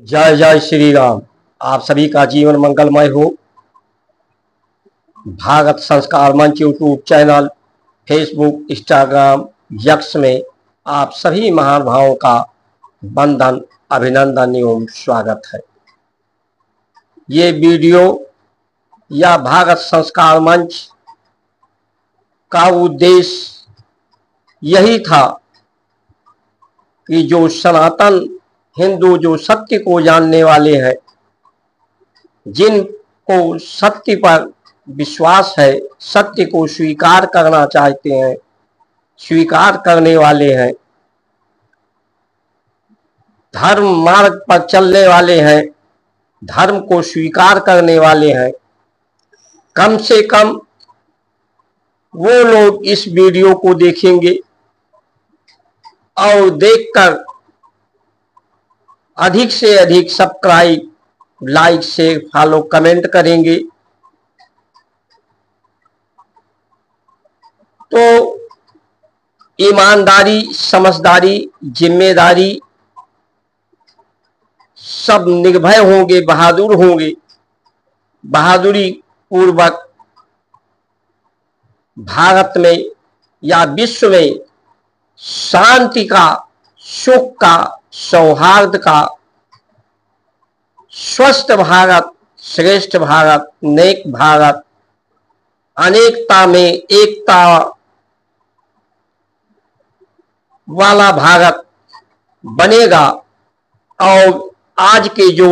जय जय श्री राम। आप सभी का जीवन मंगलमय हो। भारत संस्कार मंच YouTube channel, Facebook, Instagram, x में आप सभी महानुभावों का वंदन, अभिनंदन एवं स्वागत है। ये वीडियो या भारत संस्कार मंच का उद्देश्य यही था कि जो सनातन हिंदू, जो सत्य को जानने वाले हैं, जिनको सत्य पर विश्वास है, सत्य को स्वीकार करना चाहते हैं, स्वीकार करने वाले हैं, धर्म मार्ग पर चलने वाले हैं, धर्म को स्वीकार करने वाले हैं, कम से कम वो लोग इस वीडियो को देखेंगे और देखकर अधिक से अधिक subscribe, like, share, follow, comment करेंगे तो ईमानदारी, समझदारी, जिम्मेदारी सब निर्भय होंगे, बहादुर होंगे, बहादुरी पूर्वक भारत में या विश्व में शांति का, सुख का, सौहार्द का, स्वस्थ भारत, श्रेष्ठ भारत, नेक भारत, अनेकता में एकता वाला भारत बनेगा। और आज के जो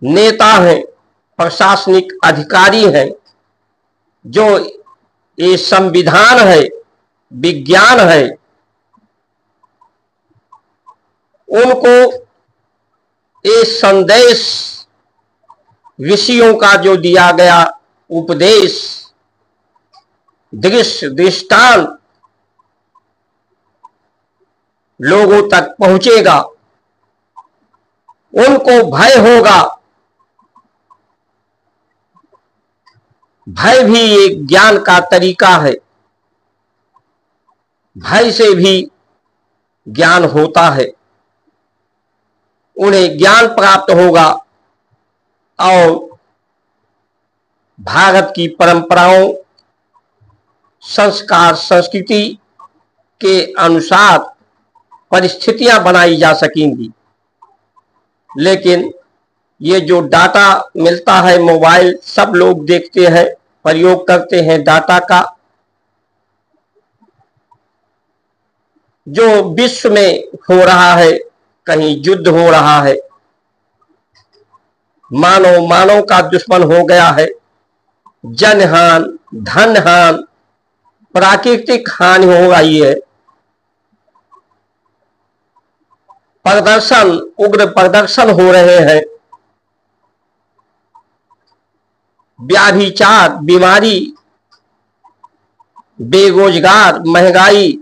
नेता हैं, प्रशासनिक अधिकारी हैं, जो ये संविधान है, विज्ञान है, उनको ये संदेश, ऋषियों का जो दिया गया उपदेश, दृश्य, दृष्टांत लोगों तक पहुंचेगा। उनको भय होगा। भय भी एक ज्ञान का तरीका है। भय से भी ज्ञान होता है। उन्हें ज्ञान प्राप्त होगा और भारत की परंपराओं, संस्कार, संस्कृति के अनुसार परिस्थितियां बनाई जा सकेंगी। लेकिन ये जो डाटा मिलता है, मोबाइल सब लोग देखते हैं, प्रयोग करते हैं डाटा का, जो विश्व में हो रहा है, कहीं युद्ध हो रहा है, मानव मानव का दुश्मन हो गया है, जनहान, धनहान, प्राकृतिक हानि हो रही है, प्रदर्शन, उग्र प्रदर्शन हो रहे हैं, व्याभिचार, बीमारी, बेरोजगार, महंगाई,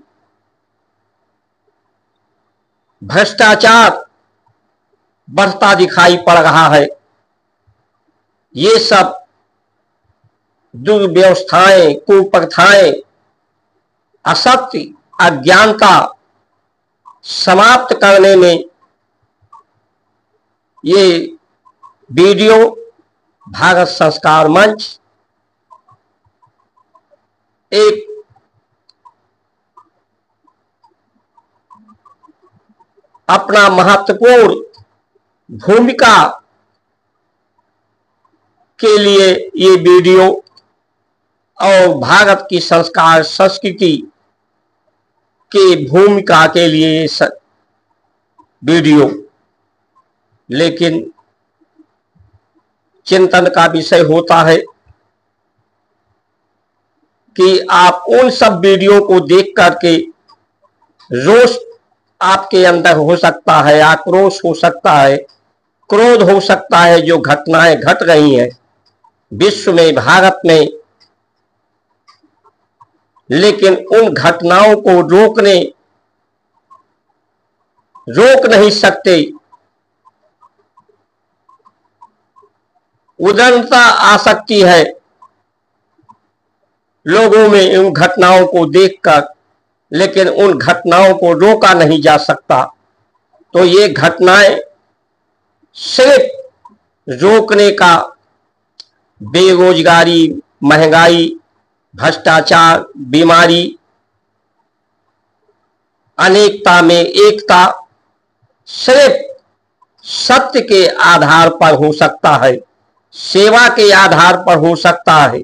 भ्रष्टाचार बढ़ता दिखाई पड़ रहा है। ये सब दुर्व्यवस्थाएं, कुप्रथाएं, असत्य, अज्ञानता समाप्त करने में ये वीडियो भारत संस्कार मंच एक अपना महत्वपूर्ण भूमिका के लिए ये वीडियो और भारत की संस्कार, संस्कृति के भूमिका के लिए वीडियो, लेकिन चिंतन का विषय होता है कि आप उन सब वीडियो को देख करके रोष आपके अंदर हो सकता है, आक्रोश हो सकता है, क्रोध हो सकता है, जो घटनाएं घट रही हैं विश्व में, भारत में, लेकिन उन घटनाओं को रोक नहीं सकते। उदंडता आ सकती है लोगों में उन घटनाओं को देखकर, लेकिन उन घटनाओं को रोका नहीं जा सकता। तो ये घटनाएं सिर्फ रोकने का बेरोजगारी, महंगाई, भ्रष्टाचार, बीमारी, अनेकता में एकता सिर्फ सत्य के आधार पर हो सकता है, सेवा के आधार पर हो सकता है,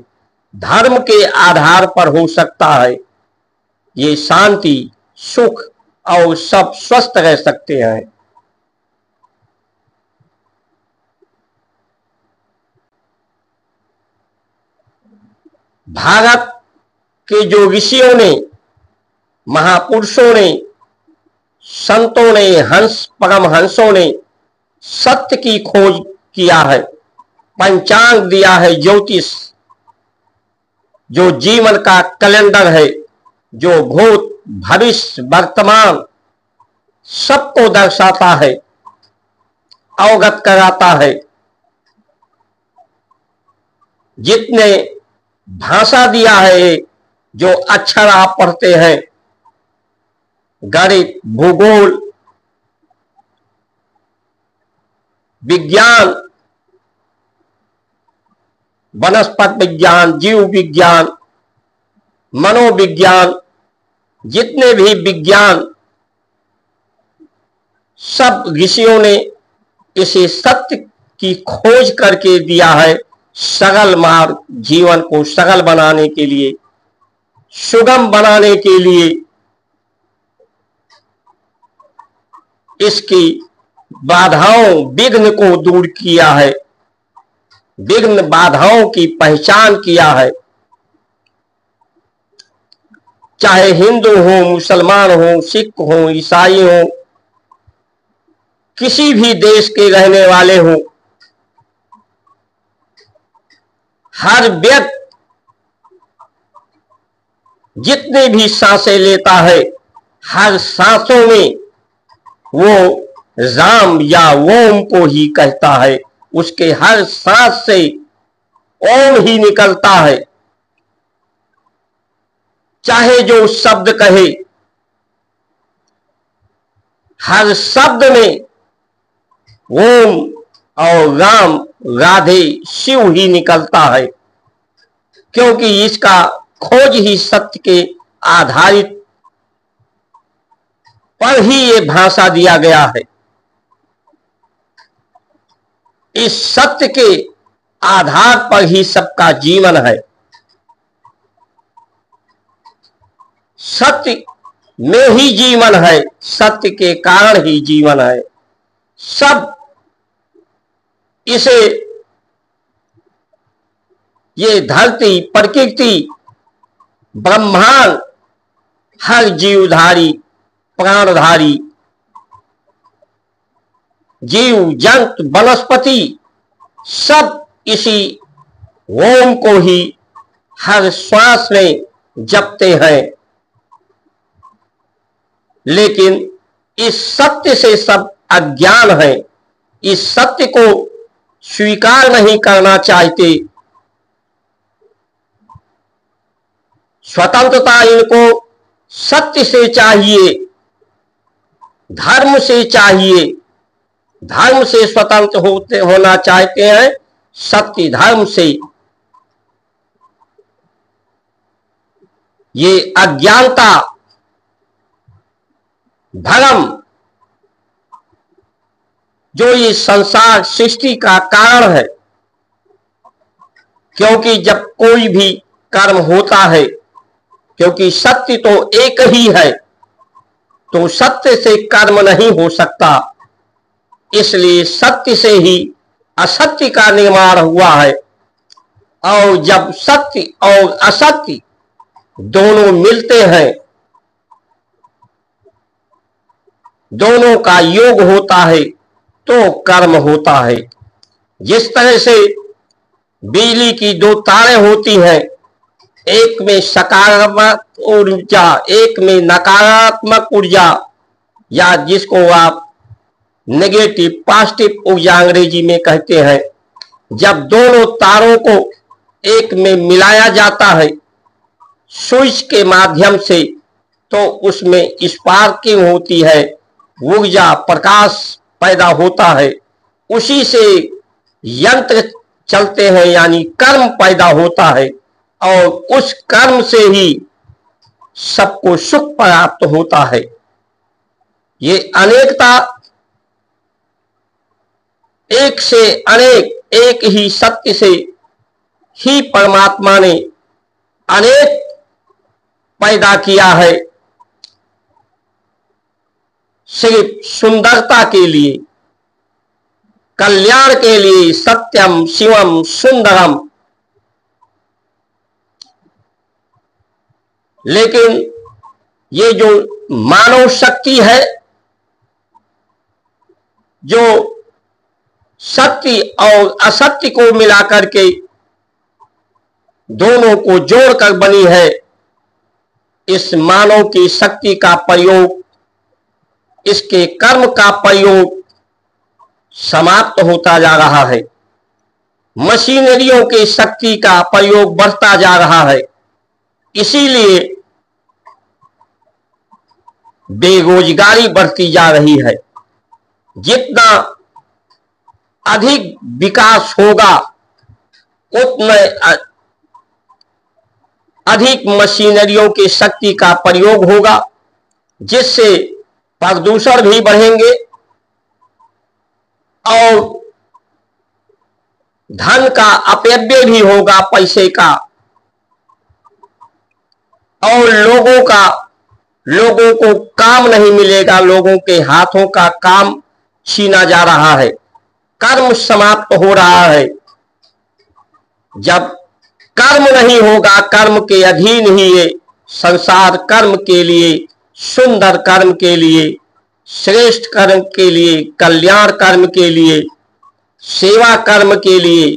धर्म के आधार पर हो सकता है। ये शांति, सुख और सब स्वस्थ रह सकते हैं। भारत के जो ऋषियों ने, महापुरुषों ने, संतों ने, परमहंसों ने सत्य की खोज किया है, पंचांग दिया है, ज्योतिष जो जीवन का कैलेंडर है, जो भूत, भविष्य, वर्तमान सबको दर्शाता है, अवगत कराता है। जितने भाषा दिया है, जो अक्षर आप पढ़ते हैं, गणित, भूगोल, विज्ञान, वनस्पति विज्ञान, जीव विज्ञान, मनोविज्ञान, जितने भी विज्ञान, सब ऋषियों ने इसे सत्य की खोज करके दिया है। सरल मार्ग, जीवन को सरल बनाने के लिए, सुगम बनाने के लिए इसकी बाधाओं, विघ्न को दूर किया है, विघ्न बाधाओं की पहचान किया है। चाहे हिंदू हो, मुसलमान हो, सिख हो, ईसाई हो, किसी भी देश के रहने वाले हो, हर व्यक्ति जितने भी सांसें लेता है, हर सांसों में वो राम या ओम को ही कहता है। उसके हर सांस से ओम ही निकलता है। चाहे जो शब्द कहे, हर शब्द में ओम और राम, राधे, शिव ही निकलता है, क्योंकि इसका खोज ही सत्य के आधारित पर ही ये भाषा दिया गया है। इस सत्य के आधार पर ही सबका जीवन है। सत्य में ही जीवन है, सत्य के कारण ही जीवन है। सब इसे, ये धरती, प्रकृति, ब्रह्मांड, हर जीवधारी, प्राणधारी, जीव जंतु, वनस्पति सब इसी ओम को ही हर श्वास में जपते हैं। लेकिन इस सत्य से सब अज्ञान है, इस सत्य को स्वीकार नहीं करना चाहते। स्वतंत्रता इनको सत्य से चाहिए, धर्म से चाहिए, धर्म से स्वतंत्र होना चाहते हैं, सत्य धर्म से। ये अज्ञानता, भ्रम जो इस संसार सृष्टि का कारण है, क्योंकि जब कोई भी कर्म होता है, क्योंकि सत्य तो एक ही है, तो सत्य से कर्म नहीं हो सकता। इसलिए सत्य से ही असत्य का निर्माण हुआ है। और जब सत्य और असत्य दोनों मिलते हैं, दोनों का योग होता है, तो कर्म होता है। जिस तरह से बिजली की दो तारें होती हैं, एक में सकारात्मक ऊर्जा, एक में नकारात्मक ऊर्जा, या जिसको आप नेगेटिव पॉजिटिव ऊर्जा अंग्रेजी में कहते हैं। जब दोनों तारों को एक में मिलाया जाता है स्विच के माध्यम से, तो उसमें स्पार्किंग होती है, ऊर्जा, प्रकाश पैदा होता है। उसी से यंत्र चलते हैं, यानी कर्म पैदा होता है और उस कर्म से ही सबको सुख प्राप्त होता है। ये अनेकता, एक से अनेक, एक ही सत्य से ही परमात्मा ने अनेक पैदा किया है, सिर्फ सुंदरता के लिए, कल्याण के लिए। सत्यम शिवम सुंदरम। लेकिन ये जो मानव शक्ति है, जो सत्य और असत्य को मिलाकर के दोनों को जोड़कर बनी है, इस मानव की शक्ति का प्रयोग, इसके कर्म का प्रयोग समाप्त होता जा रहा है। मशीनरियों की शक्ति का प्रयोग बढ़ता जा रहा है। इसीलिए बेरोजगारी बढ़ती जा रही है। जितना अधिक विकास होगा, उतने अधिक मशीनरियों की शक्ति का प्रयोग होगा, जिससे प्रदूषण भी बढ़ेंगे और धन का अपव्यय भी होगा, पैसे का, और लोगों को काम नहीं मिलेगा। लोगों के हाथों का काम छीना जा रहा है, कर्म समाप्त हो रहा है। जब कर्म नहीं होगा, कर्म के अधीन ही ये संसार कर्म के लिए, सुंदर कर्म के लिए, श्रेष्ठ कर्म के लिए, कल्याण कर्म के लिए, सेवा कर्म के लिए,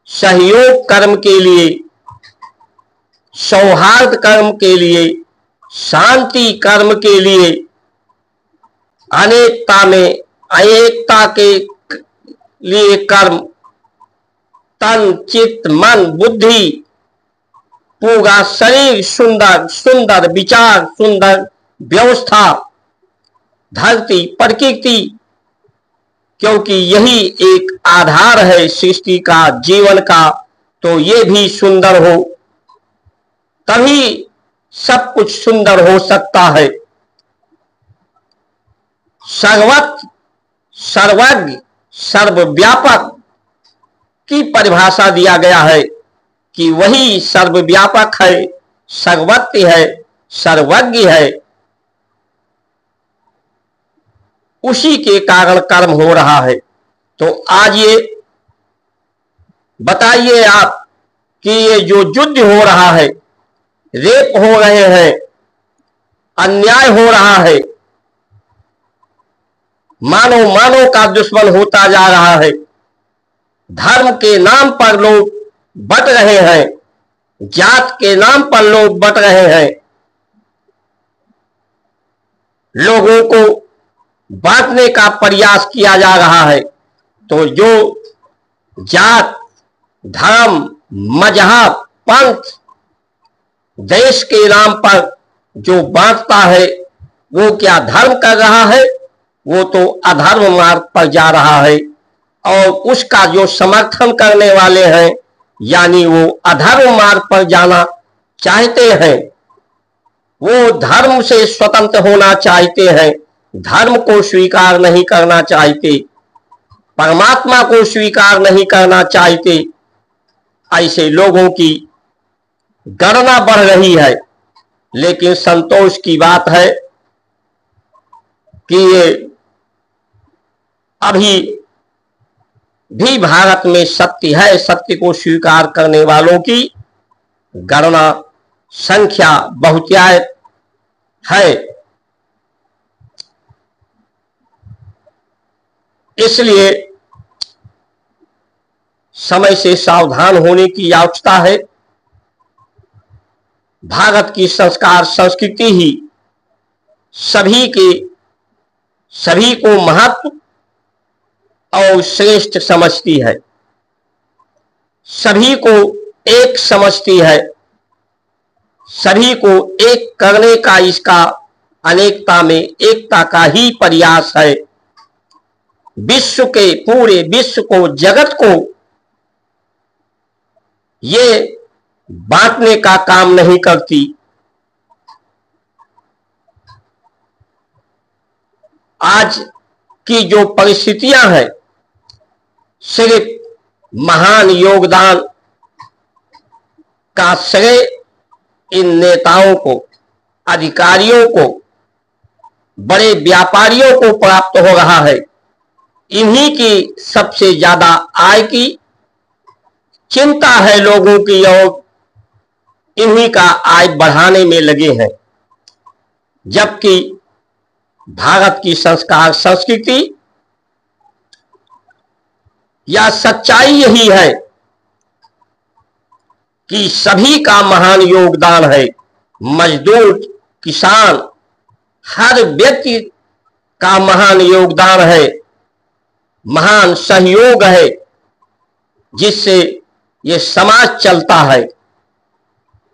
सहयोग कर्म के लिए, सौहार्द कर्म के लिए, शांति कर्म के लिए, अनेकता में एकता के लिए कर्म, तन चित्त मन बुद्धि, पूरा शरीर, सुंदर सुंदर विचार, सुंदर व्यवस्था, धरती प्रकृति, क्योंकि यही एक आधार है सृष्टि का, जीवन का। तो ये भी सुंदर हो, तभी सब कुछ सुंदर हो सकता है। सर्वत्र, सर्वज्ञ, सर्वव्यापक की परिभाषा दिया गया है कि वही सर्वव्यापक है, सर्वज्ञ है, सर्वज्ञ है। उसी के कारण कर्म हो रहा है। तो आज ये बताइए आप कि ये जो युद्ध हो रहा है, रेप हो रहे हैं, अन्याय हो रहा है, मानव का दुश्मन होता जा रहा है, धर्म के नाम पर लोग बट रहे हैं, जात के नाम पर लोग बट रहे हैं, लोगों को बांटने का प्रयास किया जा रहा है। तो जो जात, धर्म, मजहब, पंथ, देश के नाम पर जो बांटता है, वो क्या धर्म कर रहा है? वो तो अधर्म मार्ग पर जा रहा है। और उसका जो समर्थन करने वाले हैं, यानी वो अधर्म मार्ग पर जाना चाहते हैं, वो धर्म से स्वतंत्र होना चाहते हैं, धर्म को स्वीकार नहीं करना चाहते, परमात्मा को स्वीकार नहीं करना चाहते। ऐसे लोगों की गणना बढ़ रही है। लेकिन संतोष की बात है कि ये अभी भी भारत में सत्य है। सत्य को स्वीकार करने वालों की गणना, संख्या बहुतायत है। इसलिए समय से सावधान होने की आवश्यकता है। भारत की संस्कार संस्कृति ही सभी को महत्व और श्रेष्ठ समझती है, सभी को एक समझती है, सभी को एक करने का इसका अनेकता में एकता का ही प्रयास है। विश्व के पूरे विश्व को, जगत को ये बांटने का काम नहीं करती। आज की जो परिस्थितियां हैं, सिर्फ महान योगदान का श्रेय इन नेताओं को, अधिकारियों को, बड़े व्यापारियों को प्राप्त हो रहा है। इन्हीं की सबसे ज्यादा आय की चिंता है लोगों की और इन्हीं का आय बढ़ाने में लगे हैं। जबकि भारत की संस्कार संस्कृति या सच्चाई यही है कि सभी का महान योगदान है। मजदूर, किसान, हर व्यक्ति का महान योगदान है, महान सहयोग है, जिससे ये समाज चलता है,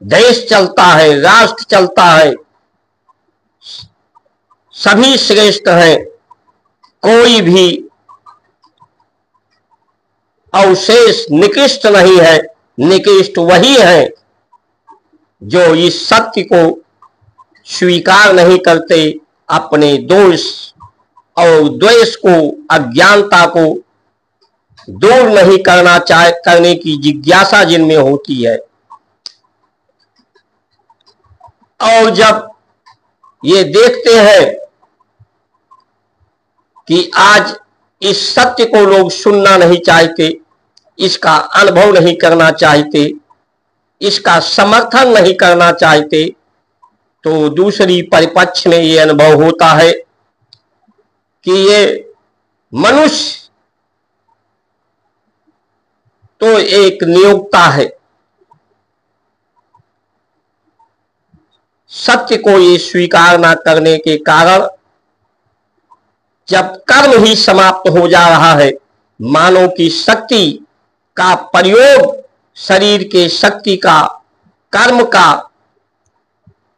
देश चलता है, राष्ट्र चलता है। सभी श्रेष्ठ हैं, कोई भी अवशेष निकृष्ट नहीं है। निकृष्ट वही है जो इस सत्य को स्वीकार नहीं करते, अपने दोष और द्वेष को, अज्ञानता को दूर नहीं करने की जिज्ञासा जिनमें होती है। और जब ये देखते हैं कि आज इस सत्य को लोग सुनना नहीं चाहते, इसका अनुभव नहीं करना चाहते, इसका समर्थन नहीं करना चाहते, तो दूसरी परिपक्ष में ये अनुभव होता है कि ये मनुष्य तो एक नियोक्ता है। सत्य को ये स्वीकार न करने के कारण जब कर्म ही समाप्त हो जा रहा है, मानव की शक्ति का प्रयोग, शरीर के शक्ति का, कर्म का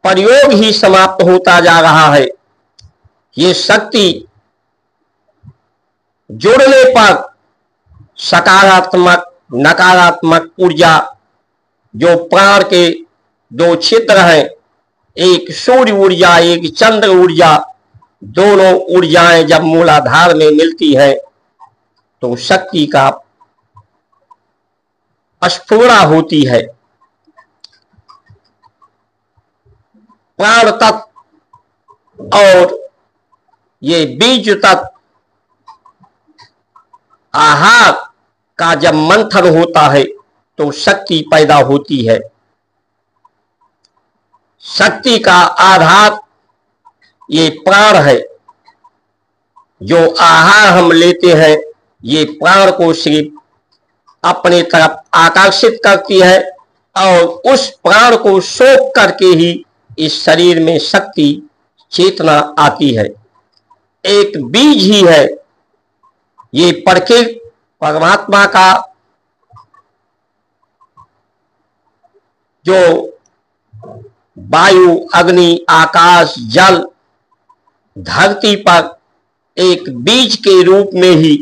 प्रयोग ही समाप्त होता जा रहा है। ये शक्ति जोड़ने पर सकारात्मक, नकारात्मक ऊर्जा, जो प्राण के दो क्षेत्र हैं, एक सूर्य ऊर्जा, एक चंद्र ऊर्जा, दोनों ऊर्जाएं जब मूलाधार में मिलती है तो शक्ति का स्फुरणा होती है। प्राण तत्व और ये बीज तत्व आहार का जब मंथन होता है तो शक्ति पैदा होती है। शक्ति का आधार ये प्राण है। जो आहार हम लेते हैं ये प्राण को सिर्फ अपने तरफ आकर्षित करती है और उस प्राण को सोख करके ही इस शरीर में शक्ति, चेतना आती है। एक बीज ही है ये प्रकृति, परमात्मा का जो वायु, अग्नि, आकाश, जल, धरती पर एक बीज के रूप में ही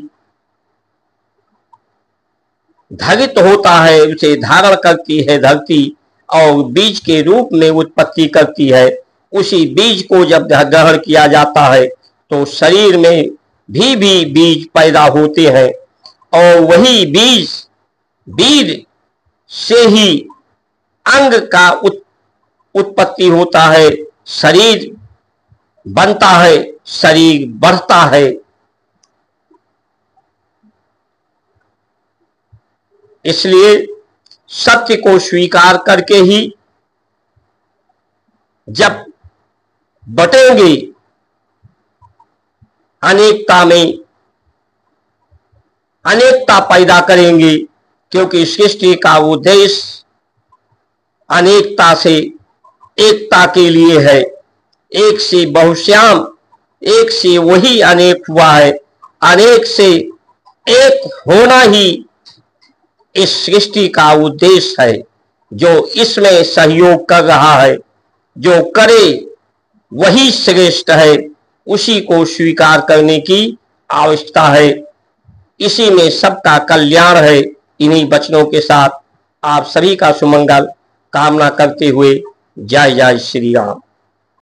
धारित होता है, उसे धारण करती है धरती और बीज के रूप में उत्पत्ति करती है। उसी बीज को जब ग्रहण किया जाता है तो शरीर में भी बीज पैदा होते हैं और वही बीज से ही अंग का उत्पत्ति होता है, शरीर बनता है, शरीर बढ़ता है। इसलिए सत्य को स्वीकार करके ही जब बटेंगे, अनेकता में अनेकता पैदा करेंगे, क्योंकि सृष्टि का उद्देश्य अनेकता से एकता के लिए है। एक से बहुश्याम, एक से वही अनेक हुआ है। अनेक से एक होना ही इस सृष्टि का उद्देश्य है। जो इसमें सहयोग कर रहा है, जो करे वही श्रेष्ठ है, उसी को स्वीकार करने की आवश्यकता है, इसी में सबका कल्याण है। इन्हीं वचनों के साथ आप सभी का सुमंगल कामना करते हुए जय जय श्री राम।